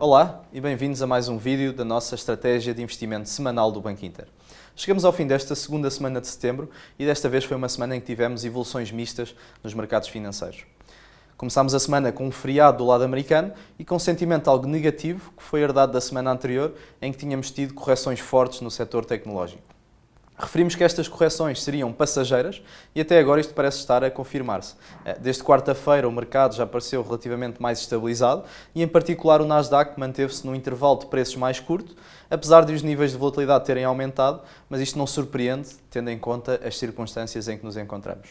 Olá e bem-vindos a mais um vídeo da nossa estratégia de investimento semanal do Banco Inter. Chegamos ao fim desta segunda semana de setembro e desta vez foi uma semana em que tivemos evoluções mistas nos mercados financeiros. Começámos a semana com um feriado do lado americano e com um sentimento algo negativo que foi herdado da semana anterior, em que tínhamos tido correções fortes no setor tecnológico. Referimos que estas correções seriam passageiras e até agora isto parece estar a confirmar-se. Desde quarta-feira o mercado já pareceu relativamente mais estabilizado e em particular o Nasdaq manteve-se num intervalo de preços mais curto, apesar de os níveis de volatilidade terem aumentado, mas isto não surpreende tendo em conta as circunstâncias em que nos encontramos.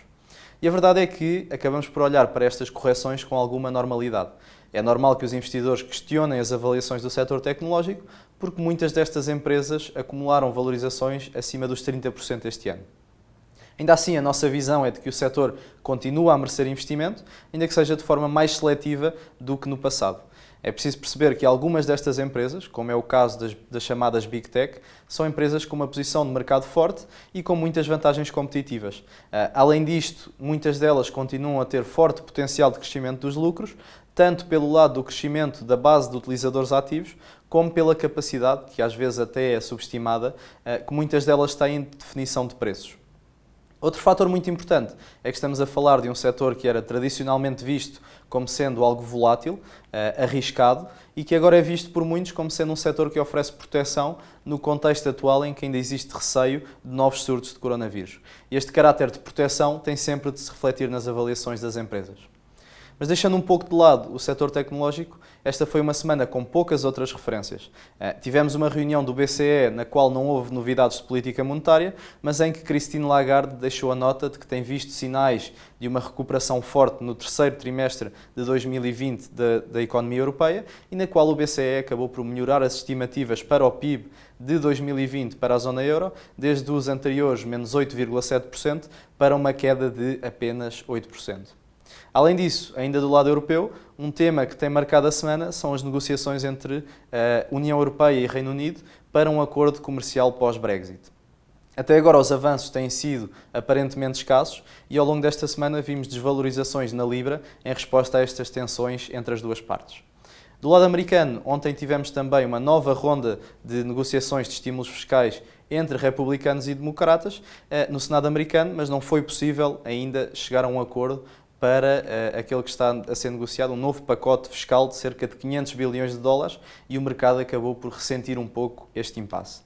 E a verdade é que acabamos por olhar para estas correções com alguma normalidade. É normal que os investidores questionem as avaliações do setor tecnológico, porque muitas destas empresas acumularam valorizações acima dos 30% este ano. Ainda assim, a nossa visão é de que o setor continua a merecer investimento, ainda que seja de forma mais seletiva do que no passado. É preciso perceber que algumas destas empresas, como é o caso das chamadas Big Tech, são empresas com uma posição de mercado forte e com muitas vantagens competitivas. Além disto, muitas delas continuam a ter forte potencial de crescimento dos lucros, tanto pelo lado do crescimento da base de utilizadores ativos, como pela capacidade, que às vezes até é subestimada, que muitas delas têm de definição de preços. Outro fator muito importante é que estamos a falar de um setor que era tradicionalmente visto como sendo algo volátil, arriscado, e que agora é visto por muitos como sendo um setor que oferece proteção no contexto atual em que ainda existe receio de novos surtos de coronavírus. E este caráter de proteção tem sempre de se refletir nas avaliações das empresas. Mas deixando um pouco de lado o setor tecnológico, esta foi uma semana com poucas outras referências. Tivemos uma reunião do BCE na qual não houve novidades de política monetária, mas em que Christine Lagarde deixou a nota de que tem visto sinais de uma recuperação forte no terceiro trimestre de 2020 da economia europeia e na qual o BCE acabou por melhorar as estimativas para o PIB de 2020 para a zona euro, desde os anteriores menos 8,7% para uma queda de apenas 8%. Além disso, ainda do lado europeu, um tema que tem marcado a semana são as negociações entre a União Europeia e Reino Unido para um acordo comercial pós-Brexit. Até agora os avanços têm sido aparentemente escassos e ao longo desta semana vimos desvalorizações na Libra em resposta a estas tensões entre as duas partes. Do lado americano, ontem tivemos também uma nova ronda de negociações de estímulos fiscais entre republicanos e democratas no Senado americano, mas não foi possível ainda chegar a um acordo para aquele que está a ser negociado, um novo pacote fiscal de cerca de 500 bilhões de dólares e o mercado acabou por ressentir um pouco este impasse.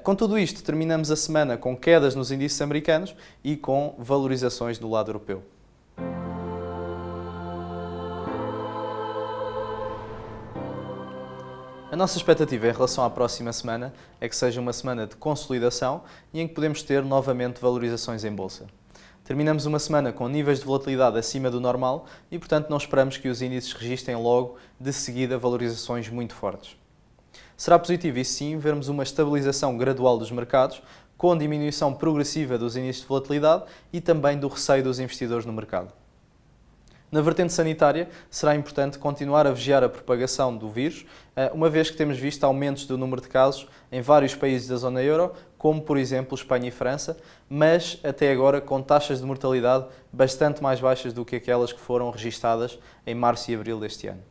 Com tudo isto, terminamos a semana com quedas nos índices americanos e com valorizações do lado europeu. A nossa expectativa em relação à próxima semana é que seja uma semana de consolidação e em que podemos ter novamente valorizações em bolsa. Terminamos uma semana com níveis de volatilidade acima do normal e, portanto, não esperamos que os índices registrem logo de seguida valorizações muito fortes. Será positivo, e sim, vermos uma estabilização gradual dos mercados, com diminuição progressiva dos índices de volatilidade e também do receio dos investidores no mercado. Na vertente sanitária, será importante continuar a vigiar a propagação do vírus, uma vez que temos visto aumentos do número de casos em vários países da zona euro, como por exemplo Espanha e França, mas até agora com taxas de mortalidade bastante mais baixas do que aquelas que foram registadas em março e abril deste ano.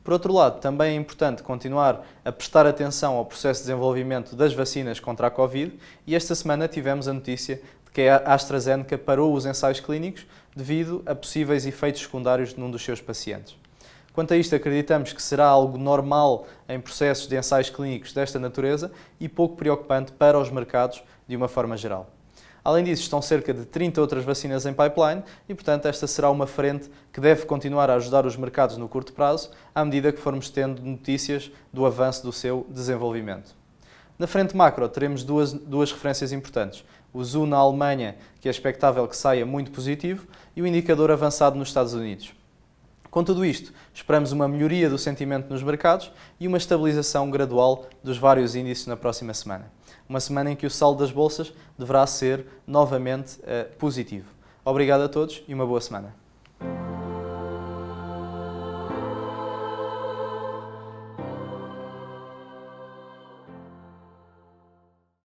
Por outro lado, também é importante continuar a prestar atenção ao processo de desenvolvimento das vacinas contra a Covid e esta semana tivemos a notícia de que a AstraZeneca parou os ensaios clínicos devido a possíveis efeitos secundários num dos seus pacientes. Quanto a isto, acreditamos que será algo normal em processos de ensaios clínicos desta natureza e pouco preocupante para os mercados de uma forma geral. Além disso, estão cerca de 30 outras vacinas em pipeline e, portanto, esta será uma frente que deve continuar a ajudar os mercados no curto prazo, à medida que formos tendo notícias do avanço do seu desenvolvimento. Na frente macro, teremos duas referências importantes. O ZU na Alemanha, que é expectável que saia muito positivo, e o indicador avançado nos Estados Unidos. Com tudo isto, esperamos uma melhoria do sentimento nos mercados e uma estabilização gradual dos vários índices na próxima semana. Uma semana em que o saldo das bolsas deverá ser novamente positivo. Obrigado a todos e uma boa semana.